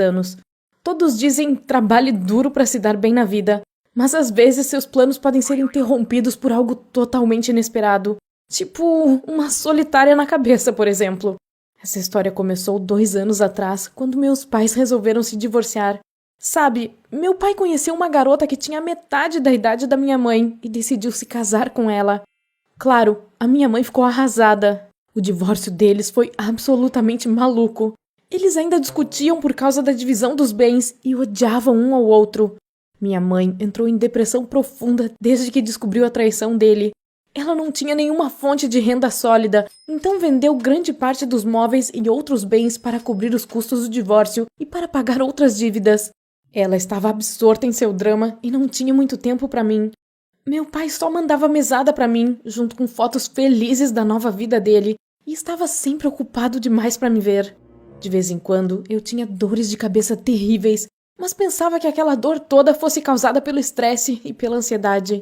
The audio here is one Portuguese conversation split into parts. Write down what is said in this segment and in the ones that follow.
anos. Todos dizem trabalhe duro para se dar bem na vida, mas às vezes seus planos podem ser interrompidos por algo totalmente inesperado. Tipo, uma solitária na cabeça, por exemplo. Essa história começou 2 anos atrás, quando meus pais resolveram se divorciar. Sabe, meu pai conheceu uma garota que tinha metade da idade da minha mãe e decidiu se casar com ela. Claro, a minha mãe ficou arrasada. O divórcio deles foi absolutamente maluco. Eles ainda discutiam por causa da divisão dos bens e odiavam um ao outro. Minha mãe entrou em depressão profunda desde que descobriu a traição dele. Ela não tinha nenhuma fonte de renda sólida, então vendeu grande parte dos móveis e outros bens para cobrir os custos do divórcio e para pagar outras dívidas. Ela estava absorta em seu drama e não tinha muito tempo para mim. Meu pai só mandava mesada para mim, junto com fotos felizes da nova vida dele, e estava sempre ocupado demais para me ver. De vez em quando, eu tinha dores de cabeça terríveis, mas pensava que aquela dor toda fosse causada pelo estresse e pela ansiedade.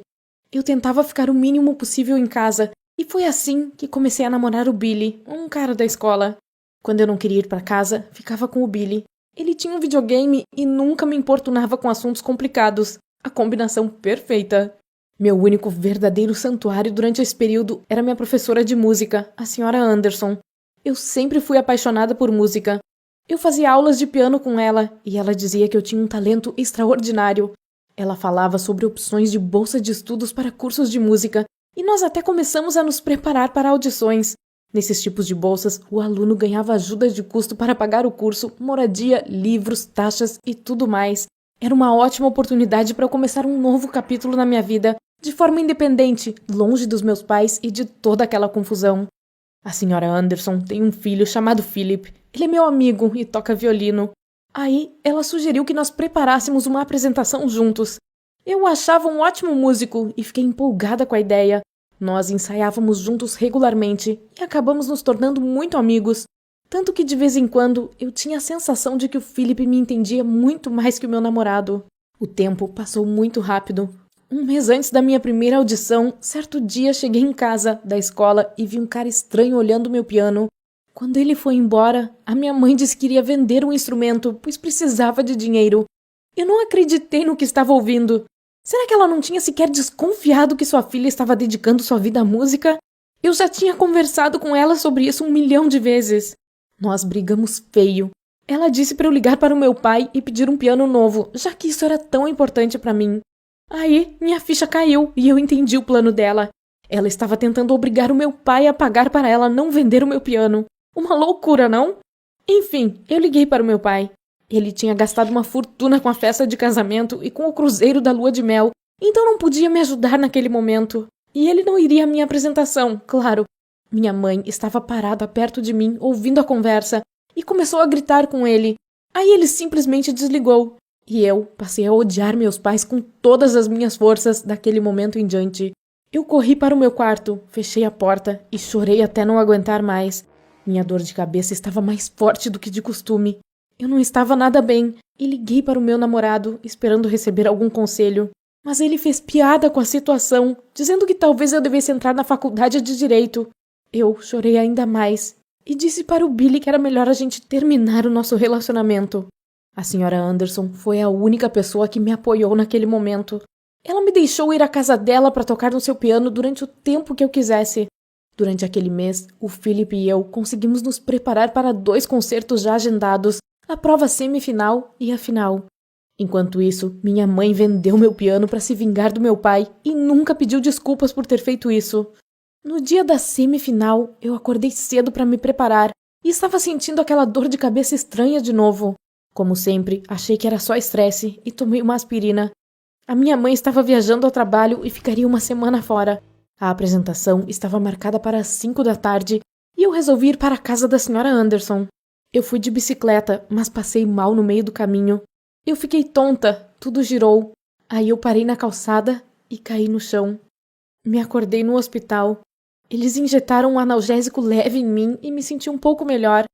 Eu tentava ficar o mínimo possível em casa, e foi assim que comecei a namorar o Billy, um cara da escola. Quando eu não queria ir para casa, ficava com o Billy. Ele tinha um videogame e nunca me importunava com assuntos complicados. A combinação perfeita. Meu único verdadeiro santuário durante esse período era minha professora de música, a senhora Anderson. Eu sempre fui apaixonada por música. Eu fazia aulas de piano com ela e ela dizia que eu tinha um talento extraordinário. Ela falava sobre opções de bolsa de estudos para cursos de música e nós até começamos a nos preparar para audições. Nesses tipos de bolsas, o aluno ganhava ajuda de custo para pagar o curso, moradia, livros, taxas e tudo mais. Era uma ótima oportunidade para eu começar um novo capítulo na minha vida, de forma independente, longe dos meus pais e de toda aquela confusão. A senhora Anderson tem um filho chamado Philip. Ele é meu amigo e toca violino. Aí, ela sugeriu que nós preparássemos uma apresentação juntos. Eu o achava um ótimo músico e fiquei empolgada com a ideia. Nós ensaiávamos juntos regularmente e acabamos nos tornando muito amigos. Tanto que de vez em quando eu tinha a sensação de que o Philip me entendia muito mais que o meu namorado. O tempo passou muito rápido. 1 mês antes da minha primeira audição, certo dia cheguei em casa da escola e vi um cara estranho olhando meu piano. Quando ele foi embora, a minha mãe disse que iria vender um instrumento, pois precisava de dinheiro. Eu não acreditei no que estava ouvindo. Será que ela não tinha sequer desconfiado que sua filha estava dedicando sua vida à música? Eu já tinha conversado com ela sobre isso 1 milhão de vezes. Nós brigamos feio. Ela disse para eu ligar para o meu pai e pedir um piano novo, já que isso era tão importante para mim. Aí, minha ficha caiu e eu entendi o plano dela. Ela estava tentando obrigar o meu pai a pagar para ela não vender o meu piano. Uma loucura, não? Enfim, eu liguei para o meu pai. Ele tinha gastado uma fortuna com a festa de casamento e com o cruzeiro da lua de mel, então não podia me ajudar naquele momento. E ele não iria à minha apresentação, claro. Minha mãe estava parada perto de mim, ouvindo a conversa, e começou a gritar com ele. Aí ele simplesmente desligou. E eu passei a odiar meus pais com todas as minhas forças daquele momento em diante. Eu corri para o meu quarto, fechei a porta e chorei até não aguentar mais. Minha dor de cabeça estava mais forte do que de costume. Eu não estava nada bem e liguei para o meu namorado, esperando receber algum conselho. Mas ele fez piada com a situação, dizendo que talvez eu devesse entrar na faculdade de Direito. Eu chorei ainda mais e disse para o Billy que era melhor a gente terminar o nosso relacionamento. A senhora Anderson foi a única pessoa que me apoiou naquele momento. Ela me deixou ir à casa dela para tocar no seu piano durante o tempo que eu quisesse. Durante aquele mês, o Philip e eu conseguimos nos preparar para 2 concertos já agendados, a prova semifinal e a final. Enquanto isso, minha mãe vendeu meu piano para se vingar do meu pai e nunca pediu desculpas por ter feito isso. No dia da semifinal, eu acordei cedo para me preparar e estava sentindo aquela dor de cabeça estranha de novo. Como sempre, achei que era só estresse e tomei uma aspirina. A minha mãe estava viajando ao trabalho e ficaria 1 semana fora. A apresentação estava marcada para as 5 da tarde e eu resolvi ir para a casa da senhora Anderson. Eu fui de bicicleta, mas passei mal no meio do caminho. Eu fiquei tonta, tudo girou. Aí eu parei na calçada e caí no chão. Me acordei no hospital. Eles injetaram um analgésico leve em mim e me senti um pouco melhor.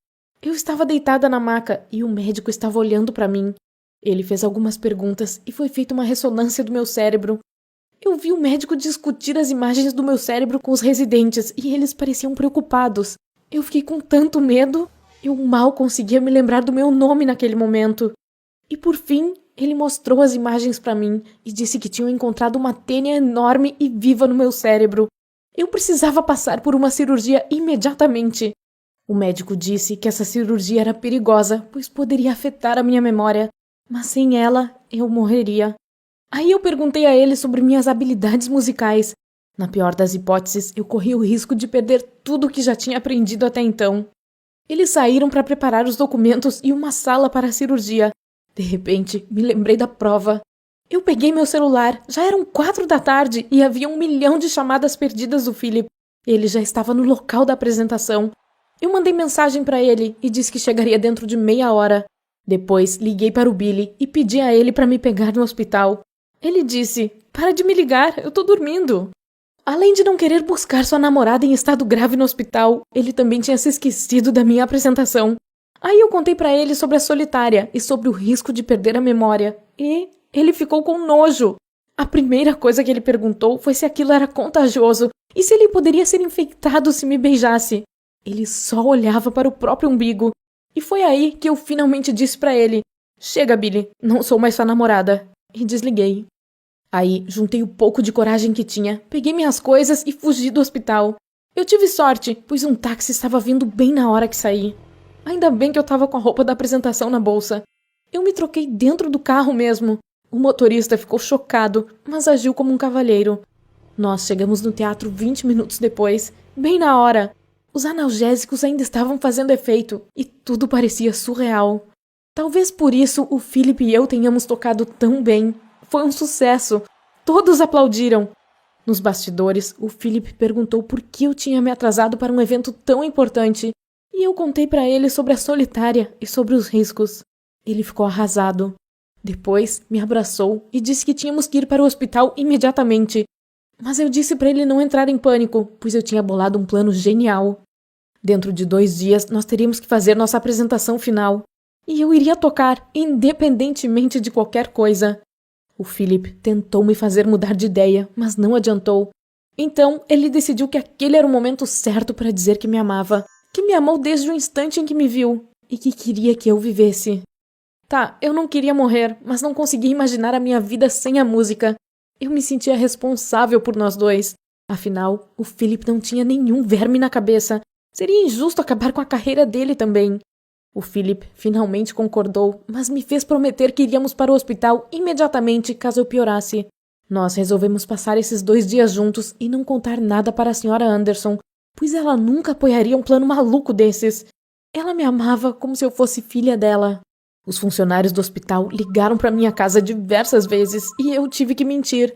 Eu estava deitada na maca e o médico estava olhando para mim. Ele fez algumas perguntas e foi feita uma ressonância do meu cérebro. Eu vi o médico discutir as imagens do meu cérebro com os residentes e eles pareciam preocupados. Eu fiquei com tanto medo. Eu mal conseguia me lembrar do meu nome naquele momento. E por fim, ele mostrou as imagens para mim e disse que tinham encontrado uma tênia enorme e viva no meu cérebro. Eu precisava passar por uma cirurgia imediatamente. O médico disse que essa cirurgia era perigosa, pois poderia afetar a minha memória, mas sem ela, eu morreria. Aí eu perguntei a ele sobre minhas habilidades musicais. Na pior das hipóteses, eu corria o risco de perder tudo o que já tinha aprendido até então. Eles saíram para preparar os documentos e uma sala para a cirurgia. De repente, me lembrei da prova. Eu peguei meu celular, já eram 4 da tarde e havia 1 milhão de chamadas perdidas do Philip. Ele já estava no local da apresentação. Eu mandei mensagem para ele e disse que chegaria dentro de meia hora. Depois, liguei para o Billy e pedi a ele para me pegar no hospital. Ele disse, para de me ligar, eu tô dormindo. Além de não querer buscar sua namorada em estado grave no hospital, ele também tinha se esquecido da minha apresentação. Aí eu contei pra ele sobre a solitária e sobre o risco de perder a memória. E ele ficou com nojo. A primeira coisa que ele perguntou foi se aquilo era contagioso e se ele poderia ser infectado se me beijasse. Ele só olhava para o próprio umbigo. E foi aí que eu finalmente disse pra ele, chega, Billy, não sou mais sua namorada. E desliguei. Aí, juntei o pouco de coragem que tinha, peguei minhas coisas e fugi do hospital. Eu tive sorte, pois um táxi estava vindo bem na hora que saí. Ainda bem que eu estava com a roupa da apresentação na bolsa. Eu me troquei dentro do carro mesmo. O motorista ficou chocado, mas agiu como um cavalheiro. Nós chegamos no teatro 20 minutos depois, bem na hora. Os analgésicos ainda estavam fazendo efeito e tudo parecia surreal. Talvez por isso o Philip e eu tenhamos tocado tão bem. Foi um sucesso. Todos aplaudiram. Nos bastidores, o Philip perguntou por que eu tinha me atrasado para um evento tão importante. E eu contei para ele sobre a solitária e sobre os riscos. Ele ficou arrasado. Depois, me abraçou e disse que tínhamos que ir para o hospital imediatamente. Mas eu disse para ele não entrar em pânico, pois eu tinha bolado um plano genial. Dentro de 2 dias, nós teríamos que fazer nossa apresentação final. E eu iria tocar, independentemente de qualquer coisa. O Philip tentou me fazer mudar de ideia, mas não adiantou. Então, ele decidiu que aquele era o momento certo para dizer que me amava, que me amou desde o instante em que me viu e que queria que eu vivesse. Tá, eu não queria morrer, mas não conseguia imaginar a minha vida sem a música. Eu me sentia responsável por nós dois. Afinal, o Philip não tinha nenhum verme na cabeça. Seria injusto acabar com a carreira dele também. O Philip finalmente concordou, mas me fez prometer que iríamos para o hospital imediatamente caso eu piorasse. Nós resolvemos passar esses 2 dias juntos e não contar nada para a Sra. Anderson, pois ela nunca apoiaria um plano maluco desses. Ela me amava como se eu fosse filha dela. Os funcionários do hospital ligaram para minha casa diversas vezes e eu tive que mentir.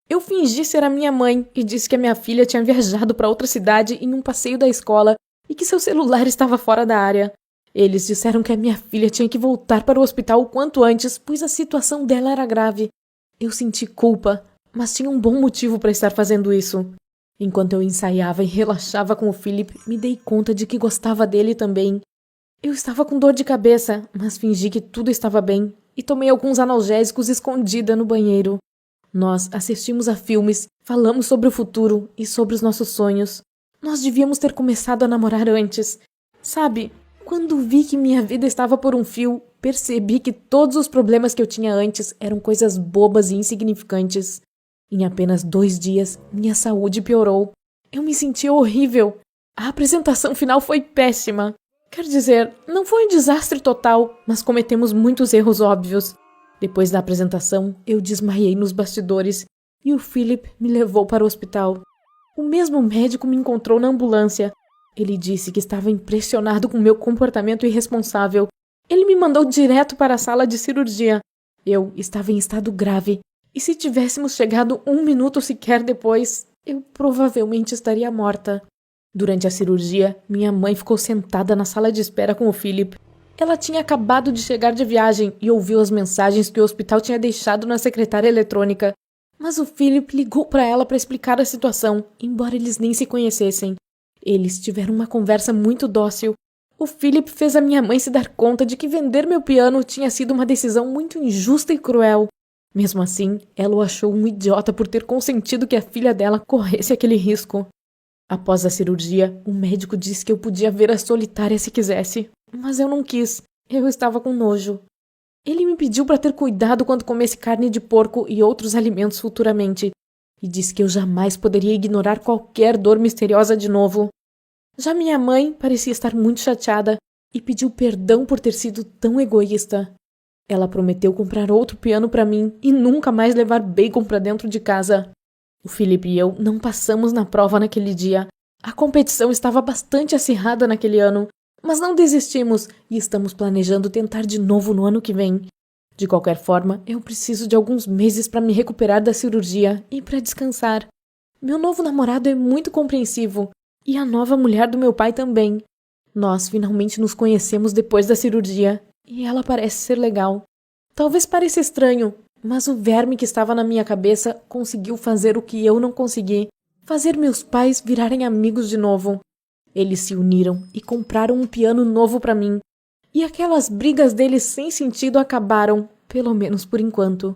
Eu fingi ser a minha mãe e disse que a minha filha tinha viajado para outra cidade em um passeio da escola e que seu celular estava fora da área. Eles disseram que a minha filha tinha que voltar para o hospital o quanto antes, pois a situação dela era grave. Eu senti culpa, mas tinha um bom motivo para estar fazendo isso. Enquanto eu ensaiava e relaxava com o Philip, me dei conta de que gostava dele também. Eu estava com dor de cabeça, mas fingi que tudo estava bem e tomei alguns analgésicos escondida no banheiro. Nós assistimos a filmes, falamos sobre o futuro e sobre os nossos sonhos. Nós devíamos ter começado a namorar antes. Sabe, quando vi que minha vida estava por um fio, percebi que todos os problemas que eu tinha antes eram coisas bobas e insignificantes. Em apenas 2 dias, minha saúde piorou. Eu me sentia horrível. A apresentação final foi péssima. Quer dizer, não foi um desastre total, mas cometemos muitos erros óbvios. Depois da apresentação, eu desmaiei nos bastidores e o Philip me levou para o hospital. O mesmo médico me encontrou na ambulância. Ele disse que estava impressionado com meu comportamento irresponsável. Ele me mandou direto para a sala de cirurgia. Eu estava em estado grave, e se tivéssemos chegado 1 minuto sequer depois, eu provavelmente estaria morta. Durante a cirurgia, minha mãe ficou sentada na sala de espera com o Philip. Ela tinha acabado de chegar de viagem e ouviu as mensagens que o hospital tinha deixado na secretária eletrônica. Mas o Philip ligou para ela para explicar a situação, embora eles nem se conhecessem. Eles tiveram uma conversa muito dócil. O Philip fez a minha mãe se dar conta de que vender meu piano tinha sido uma decisão muito injusta e cruel. Mesmo assim, ela o achou um idiota por ter consentido que a filha dela corresse aquele risco. Após a cirurgia, o médico disse que eu podia ver a solitária se quisesse, mas eu não quis. Eu estava com nojo. Ele me pediu para ter cuidado quando comesse carne de porco e outros alimentos futuramente, e disse que eu jamais poderia ignorar qualquer dor misteriosa de novo. Já minha mãe parecia estar muito chateada e pediu perdão por ter sido tão egoísta. Ela prometeu comprar outro piano para mim e nunca mais levar bacon para dentro de casa. O Felipe e eu não passamos na prova naquele dia. A competição estava bastante acirrada naquele ano, mas não desistimos e estamos planejando tentar de novo no ano que vem. De qualquer forma, eu preciso de alguns meses para me recuperar da cirurgia e para descansar. Meu novo namorado é muito compreensivo e a nova mulher do meu pai também. Nós finalmente nos conhecemos depois da cirurgia e ela parece ser legal. Talvez pareça estranho, mas o verme que estava na minha cabeça conseguiu fazer o que eu não consegui, fazer meus pais virarem amigos de novo. Eles se uniram e compraram um piano novo para mim. E aquelas brigas deles sem sentido acabaram, pelo menos por enquanto.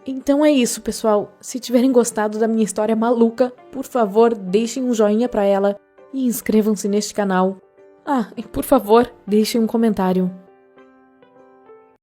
Então é isso, pessoal. Se tiverem gostado da minha história maluca, por favor, deixem um joinha para ela e inscrevam-se neste canal. Ah, e por favor, deixem um comentário.